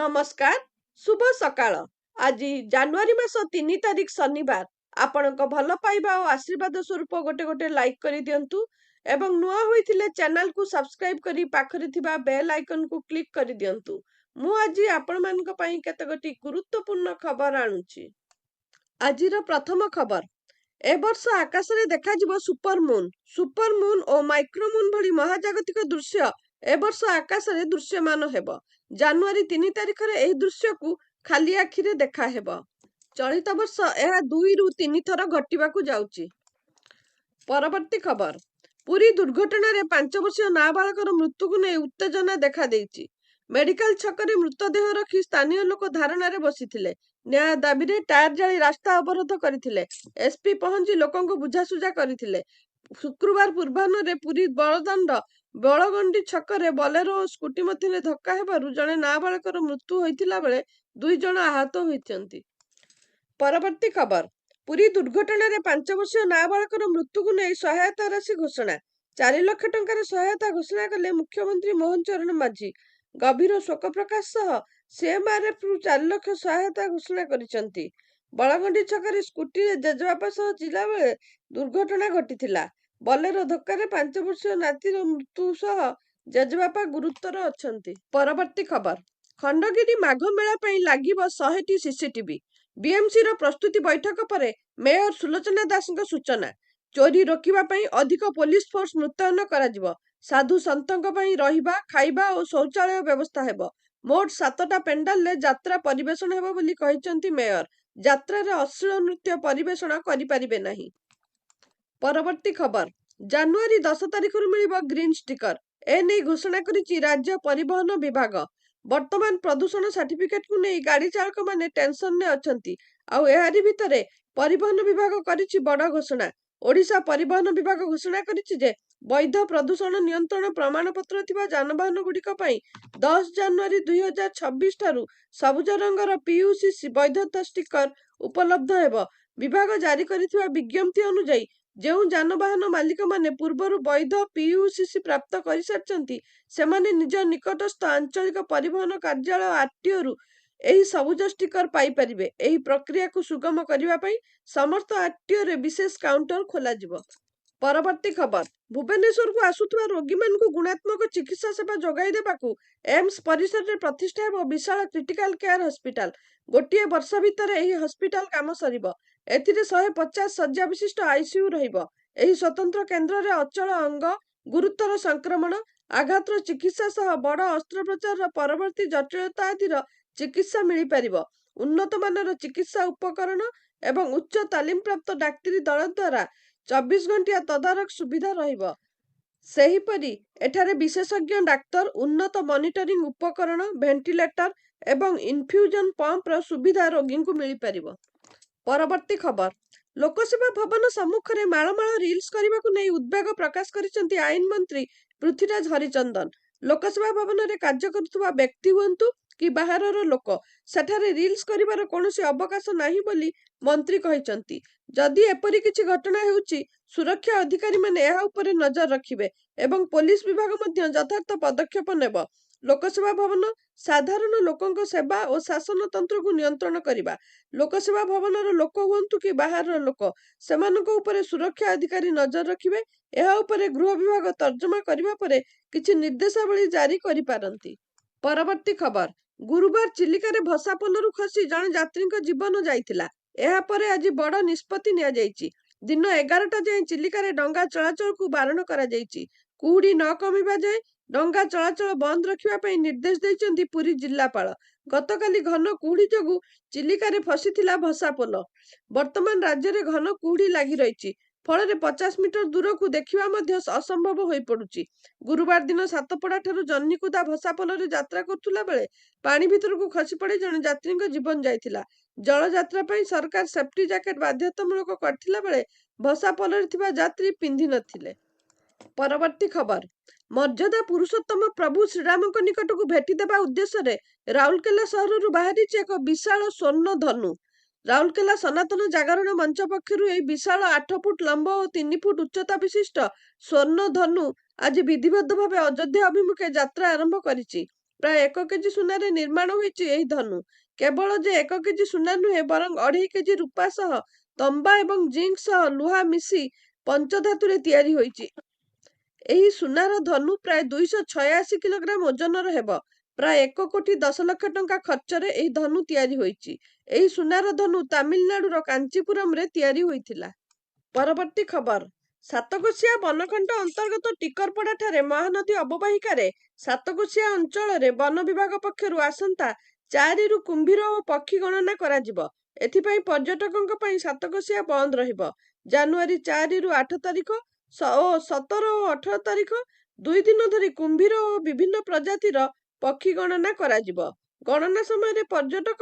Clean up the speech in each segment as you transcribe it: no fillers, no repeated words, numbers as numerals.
नमस्कार शुभ सकाळ। आज जानुआरी मास 3 तारिख शनिवार। आपणक भल पाइबा और आशीर्वाद स्वरूप गोटे गोटे लाइक करी दियंतु एवं नुआ होइथिले चैनल को सब्सक्राइब करी पाखरे थिबा बेल आइकन को क्लिक करी दियंतु। मु आज आपण मानक पई केतगटी गुरुत्वपूर्ण खबर आणुची। आजिर प्रथम खबर, ए वर्ष आकाश रे देखा जिवो सुपर मून और माइक्रोमून भली महाजागतिक दृश्य ए वर्ष आकाश रे दृश्यमान हेबो। जानुआरी 3 तारिख रे एही दृश्य को खाली आखि रे देखा हेबो। चलित वर्ष एहा 2 रु 3 थर घटिबाकू जाउची। परवर्ती खबर, पुरी दुर्घटना रे 5 वर्षीय नाबालकर मृत्यु को नै उत्तेजना देखा देइची। मेडिकल छकरे मृतदेह रखी स्थानीय लोक धारणा रे बसिथिले। न्याय दाबी रे टायर जाली रास्ता अवरोध करथिले। एसपी पहुंची लोकन को बुझासुझा करथिले। शुक्रवार पूर्वाह्न रे पुरी बड़दाण्ड बड़गंडी छकरे बोलेरो और स्कूटी मध्य धक्का हेबारु जणे नाबालकर मृत्यु होइथिला बेले 2 जण आहत होइचंती। परवर्ती खबर, पुरी दुर्घटना रे 5 वर्षीय नाबालकर मृत्यु को नै सहायता राशि घोषणा। 4 लाख टंकार सहायता घोषणा कले मुख्यमंत्री मोहन चरण माझी। गभीर शोक प्रकाश सह सीएमआरएफ रु 4 लाख सहायता घोषणा करिसंती। बळगंडी छकरे स्कूटी रे जेजबापा सह जिला बेले दुर्घटना घटिथिला। बोलेरो धक्का 5 वर्षीय नातीर मृत्यु सह जेजबापा गुरुतर अछंती। परवर्ती खबर, खंडगिरी माघ मेला पई लागिब 100टी सीसीटीवी। बीएमसी रो प्रस्तुति बैठक परे मेयर सुलोचना दास सूचना। चोरी रोकिबा पई अधिक पुलिस फोर्स मुतयन कराजिब। साधु संतक पई रहिबा खाइबा और शौचालय व्यवस्था हेबो। मोट 7टा पेंडाल ले यात्रा परिवेषण हेबो बोली कहिसंती मेयर। यात्रा रे अश्लील नृत्य परिवेषण करि परिबे नाही। परवर्ती खबर, जानुआरी 10 तारिख रु मिलिब ग्रीन स्टिकर। ए नै घोषणा करिछि राज्य परिवहन विभाग। वर्तमान प्रदूषण सर्टिफिकेट को नै गाड़ी चालक माने टेंशन ने अछंती। आउ एहारी भितरे परिवहन विभाग करिछि बड़ घोषणा। ओडिशा परिवहन विभाग घोषणा करिछि जे वैध प्रदूषण नियंत्रण प्रमाण पत्र थिबा जानवाहन गुड़िक पई 10 जानुआरी 2026 ठारू सबुज रंगर पीयूसी वैधता स्टिकर उपलब्ध हेबो। विभाग जारी करिथिबा विज्ञप्ति अनुଯାयी जेउ जानवाहन मालिक माने पूर्वरु वैध पीयूसी प्राप्त करिसारचंती सेमाने निज निकटस्थ आंचलिक परिवहन कार्यालय आरटीओ रु एही सबुज स्टिकर पाई परिबे। एही प्रक्रिया को सुगम करिबा पई समस्त आरटीओ रे विशेष काउंटर खोला जिवो। परवर्ती खबर, भुवनेश्वर को आसुथुवा रोगी मान को गुणात्मक चिकित्सा सेवा जोगाई देबाकू एम्स परिसर रे प्रतिष्ठा हेबो विशाल क्रिटिकल केयर हॉस्पिटल। गोटिए वर्ष भितर एही हॉस्पिटल काम सरिबो। एथिरे 150 शଯ୍ୟା विशिष्ट आईसीयू रहिबो। एही स्वतंत्र केंद्र रे अचल अंग, गुरुतर संक्रमण, आघातर चिकित्सा सह बड़ अस्त्रोपचार परवर्ती जटिलता आदिर चिकित्सा मिली परिबो। उन्नत मानर चिकित्सा उपकरण एवं उच्च तालीम प्राप्त डाक्तरी दल द्वारा 24 घंटिया तदारक सुविधा रहिबो। सेहीपरि एठारे विशेषज्ञ डाक्तर, उन्नत मॉनिटरिंग उपकरण, वेंटिलेटर एवं इन्फ्यूजन पंप र सुविधा रोगी को मिली परिबो। परवर्ती खबर, लोकसेवा भवन सम्मुख रे माळमाळ रील्स करबाकू नै उद्वेग प्रकाश करिसंती आईन मंत्री पृथ्वीराज हरिचंदन। लोकसेवा भवन रे कार्य करुवा व्यक्ति हुंतु कि बाहरर लोक सेठारे रील्स करिवार कोनोसी अवकाश नाही बोली मंत्री कहिसंती। जदि एपरि किछि घटना हेउची सुरक्षा अधिकारी माने एहा उपरे नजर रखिबे एवं पुलिस विभाग मध्य यथार्थ पदक्षेप नेब। लोकसेवा भवन साधारण लोकंक सेवा और शासन तंत्र को नियंत्रण करिबा। लोकसेवा भवनर लोक हुंतु कि बाहरर लोक सेमानक उपरे सुरक्षा अधिकारी नजर रखिबे। एहा उपरे गृह विभाग तर्जमा करिबा परे किछि निर्देशावली जारी करि पारंती। परवर्ती खबर, गुरुवार चिलिका रे भसा पोलरु खसी जण यात्रीक जीवन जाइतिला। एहा परे आज बड़ निष्पत्ति निया जाइछि। दिन 11टा जाए चिलिका रे डंगा चलाचल को बारण करा जाइछि। कुहुडी न कमिबा जाए डंगा चलाचल बंद रखिबा पई निर्देश दैचंती पुरी जिल्लापाल। गतकाली घन कुहुडी जोगु चिलिका रे फसिथिला भसा पोल। वर्तमान राज्य रे घन कुहुडी लागि रहिछि। फଳରେ 50 मीटर दूर को देखिबा मध्य असंभव होई पडुछि। गुरुवार दिन सातपड़ा ठारू जन्नीकुदा भसा पोल रे यात्रा करथुला बेले पानी भितर को खसी पड़े जण यात्रीक जीवन जाइतिला। जल यात्रा पई सरकार सेफ्टी जैकेट बाध्यतामूलक करथिला बेले भसा पोल रे थिबा यात्री पिंधि नथिले। परवर्ती खबर, मर्यादा पुरुषोत्तम प्रभु श्रीरामक निकट को भेटी देबा उद्देश्य रे राउरकेला सहरु बाहरी एक विशाल स्वर्ण धनु। राउरकेला सनातन जागरण मंच पक्षरु एही विशाल 8 फुट लंब और 3 फुट उच्चता विशिष्ट स्वर्ण धनु आज विधिबद्ध भावे अयोध्या अभिमुखे यात्रा आरंभ करिछि। ପ୍ରାୟ 1 କେଜି ସୁନାରେ ନିର୍ମାଣ ହୋଇଛି ଏହି ଧନୁ। କେବଳ ଯେ 1 କେଜି ସୁନା ନୁହେଁ, ବରଂ 2.5 କେଜି ରୂପା ସହ ତମ୍ବା ଏବଂ ଜିଙ୍କ ସହ ଲୁହା ମିଶି ପଞ୍ଚଧାତୁରେ ତିଆରି ହୋଇଛି। ଏହି ସୁନାର ଧନୁ ପ୍ରାୟ 286 କିଲୋଗ୍ରାମ ଓଜନର ହେବ। ପ୍ରାୟ 1,10,00,000 ଟଙ୍କା ଖର୍ଚ୍ଚରେ ଏହି ଧନୁ ତିଆରି ହୋଇଛି। ଏହି ସୁନାର ଧନୁ ତାମିଲନାଡୁର କାଞ୍ଚିପୁରମରେ ତିଆରି ହୋଇଥିଲା। ପରବର୍ତ୍ତୀ ଖବର। ସାତକୋଶିଆ ବନଖଣ୍ଡ ଅନ୍ତର୍ଗତ ଟିକରପଡା ଠାରେ ମହାନଦୀ ଅବବାହିକାରେ ସାତକୋଶିଆ ଅଞ୍ଚଳରେ ବନ ବିଭାଗ ପକ୍ଷରୁ ଆସନ୍ତା 4ରୁ କୁମ୍ଭୀର ଓ ପକ୍ଷୀ ଗଣନା କରାଯିବ। ଏଥିପାଇଁ ପର୍ଯ୍ୟଟକଙ୍କ ପାଇଁ ସାତକୋଶିଆ ବନ୍ଦ ରହିବ। ଜାନୁଆରୀ 4ରୁ 8 ତାରିଖ ଓ 17 ଓ 18 ତାରିଖ 2 ଦିନ ଧରି କୁମ୍ଭୀର ଓ ବିଭିନ୍ନ ପ୍ରଜାତିର ପକ୍ଷୀ ଗଣନା କରାଯିବ। ଗଣନା ସମୟରେ ପର୍ଯ୍ୟଟକ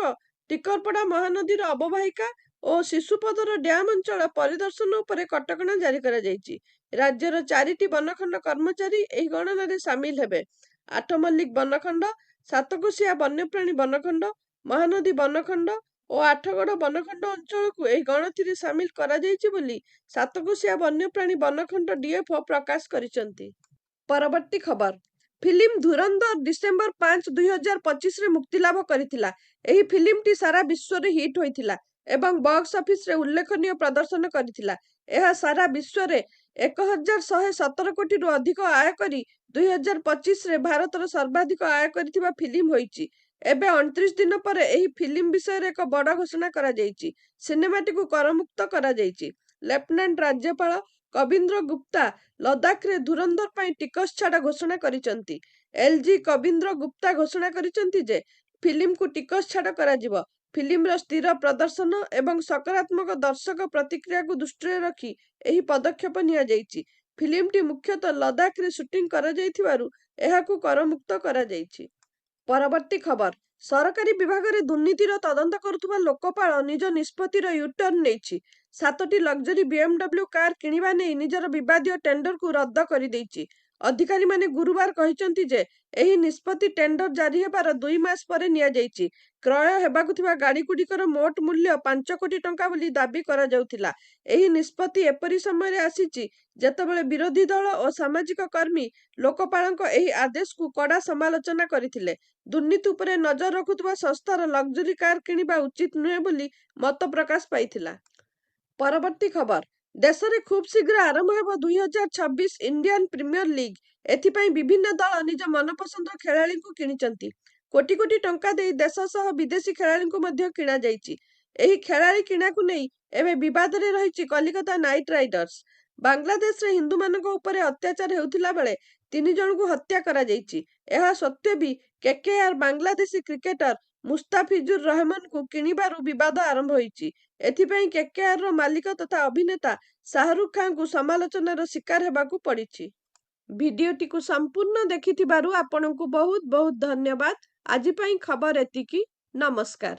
ଟିକରପଡା ମହାନଦୀର ଅବବାହିକା ଓ ଶିଶୁପଦର ଡ୍ୟାମ ଅଞ୍ଚଳ ପରିଦର୍ଶନ ଉପରେ କଟକଣା ଜାରି କରାଯାଇଛି। ରାଜ୍ୟର 4ଟି ବନଖଣ୍ଡ କର୍ମଚାରୀ ଏହି ଗଣନାରେ ସାମିଲ ହେବେ। ଆଠମଲ୍ଲିକ ବନଖଣ୍ଡ, ସାତକୋଶିଆ ବନ୍ୟପ୍ରାଣୀ ବନଖଣ୍ଡ, ମହାନଦୀ ବନଖଣ୍ଡ ଓ ଆଠଗଡ଼ ବନଖଣ୍ଡ ଅଞ୍ଚଳକୁ ଏହି ଗଣତିରେ ସାମିଲ କରାଯାଇଛି ବୋଲି ସାତକୋଶିଆ ବନ୍ୟପ୍ରାଣୀ ବନଖଣ୍ଡ ଡିଏଫଓ ପ୍ରକାଶ କରିଛନ୍ତି। ପରବର୍ତ୍ତୀ ଖବର। ଫିଲ୍ମ ଧୁରନ୍ଧର ଡିସେମ୍ବର 5, 2025ରେ ମୁକ୍ତିଲାଭ କରିଥିଲା। ଏହି ଫିଲ୍ମଟି ସାରା ବିଶ୍ୱରେ ହିଟ୍ ହୋଇଥିଲା ଏବଂ ବକ୍ସ ଅଫିସରେ ଉଲ୍ଲେଖନୀୟ ପ୍ରଦର୍ଶନ କରିଥିଲା। ଏହା ସାରା ବିଶ୍ୱରେ 1,117 କୋଟିରୁ ଅଧିକ ଆୟ କରି 2025ରେ ଭାରତର ସର୍ବାଧିକ ଆୟ କରିଥିବା ଫିଲ୍ମ ହୋଇଛି। ଏବେ 29 ଦିନ ପରେ ଏହି ଫିଲ୍ମ ବିଷୟରେ ଏକ ବଡ଼ ଘୋଷଣା କରାଯାଇଛି। ସିନେମାଟିକୁ କରମୁକ୍ତ କରାଯାଇଛି। ଲେଫ୍ଟନାଣ୍ଟ ରାଜ୍ୟପାଳ କବୀନ୍ଦ୍ର ଗୁପ୍ତା ଲଦାଖରେ ଧୁରନ୍ଧର ପାଇଁ ଟିକସ ଛାଡ଼ ଘୋଷଣା କରିଛନ୍ତି। ଏଲଜି କବୀନ୍ଦ୍ର ଗୁପ୍ତା ଘୋଷଣା କରିଛନ୍ତି ଯେ ଫିଲ୍ମକୁ ଟିକସ ଛାଡ଼ କରାଯିବ। ଫିଲ୍ମର ସ୍ଥିର ପ୍ରଦର୍ଶନ ଏବଂ ସକାରାତ୍ମକ ଦର୍ଶକ ପ୍ରତିକ୍ରିୟାକୁ ଦୃଷ୍ଟିରେ ରଖି ଏହି ପଦକ୍ଷେପ ନିଆଯାଇଛି। ଫିଲ୍ମଟି ମୁଖ୍ୟତଃ ଲଦାଖରେ ସୁଟିଂ କରାଯାଇଥିବାରୁ ଏହାକୁ କରମୁକ୍ତ କରାଯାଇଛି। ପରବର୍ତ୍ତୀ ଖବର। ସରକାରୀ ବିଭାଗରେ ଦୁର୍ନୀତିର ତଦନ୍ତ କରୁଥିବା ଲୋକପାଳ ନିଜ ନିଷ୍ପତ୍ତିର ୟୁ-ଟର୍ନ ନେଇଛି। 7ଟି ଲକ୍ସରୀ BMW କାର୍ କିଣିବା ନେଇ ନିଜର ବିବାଦୀୟ ଟେଣ୍ଡରକୁ ରଦ୍ଦ କରିଦେଇଛି। ଅଧିକାରୀମାନେ ଗୁରୁବାର କହିଛନ୍ତି ଯେ ଏହି ନିଷ୍ପତ୍ତି ଟେଣ୍ଡର ଜାରି ହେବାର 2 ମାସ ପରେ ନିଆଯାଇଛି। କ୍ରୟ ହେବାକୁ ଥିବା ଗାଡ଼ିଗୁଡ଼ିକର ମୋଟ ମୂଲ୍ୟ 5 କୋଟି ଟଙ୍କା ବୋଲି ଦାବି କରାଯାଉଥିଲା। ଏହି ନିଷ୍ପତ୍ତି ଏପରି ସମୟରେ ଆସିଛି ଯେତେବେଳେ ବିରୋଧୀ ଦଳ ଓ ସାମାଜିକ କର୍ମୀ ଲୋକପାଳଙ୍କ ଏହି ଆଦେଶକୁ କଡ଼ା ସମାଲୋଚନା କରିଥିଲେ। ଦୁର୍ନୀତି ଉପରେ ନଜର ରଖୁଥିବା ସଂସ୍ଥାର ଲକ୍ସରୀ କାର୍ କିଣିବା ଉଚିତ ନୁହେଁ ବୋଲି ମତ ପ୍ରକାଶ ପାଇଥିଲା। ପରବର୍ତ୍ତୀ ଖବର। ଦେଶରେ ଖୁବ୍ ଶୀଘ୍ର ଆରମ୍ଭ ହେବ 2026 ଇଣ୍ଡିଆନ୍ ପ୍ରିମିୟର ଲିଗ୍। ଏଥିପାଇଁ ବିଭିନ୍ନ ଦଳ ନିଜ ମନପସନ୍ଦର ଖେଳାଳିଙ୍କୁ କିଣିଛନ୍ତି। କୋଟି କୋଟି ଟଙ୍କା ଦେଇ ଦେଶ ସହ ବିଦେଶୀ ଖେଳାଳିଙ୍କୁ ମଧ୍ୟ କିଣାଯାଇଛି। ଏହି ଖେଳାଳି କିଣାକୁ ନେଇ ଏବେ ବିବାଦରେ ରହିଛି କଲିକତା ନାଇଟ୍ ରାଇଡର୍ସ। ବାଂଲାଦେଶରେ ହିନ୍ଦୁମାନଙ୍କ ଉପରେ ଅତ୍ୟାଚାର ହେଉଥିଲା ବେଳେ 3 ଜଣଙ୍କୁ ହତ୍ୟା କରାଯାଇଛି। ଏହା ସତ୍ତ୍ୱେ ବି କେକେଆର ବାଂଲାଦେଶୀ କ୍ରିକେଟର ମୁସ୍ତାଫିଜୁର ରହମାନଙ୍କୁ କିଣିବାରୁ ବିବାଦ ଆରମ୍ଭ ହୋଇଛି। ଏଥିପାଇଁ କେକେଆରର ମାଲିକ ତଥା ଅଭିନେତା ଶାହରୁଖ ଖାନଙ୍କୁ ସମାଲୋଚନାର ଶିକାର ହେବାକୁ ପଡ଼ିଛି। ଭିଡିଓଟିକୁ ସମ୍ପୂର୍ଣ୍ଣ ଦେଖିଥିବାରୁ ଆପଣଙ୍କୁ ବହୁତ ବହୁତ ଧନ୍ୟବାଦ। ଆଜି ପାଇଁ ଖବର ଏତିକି। ନମସ୍କାର।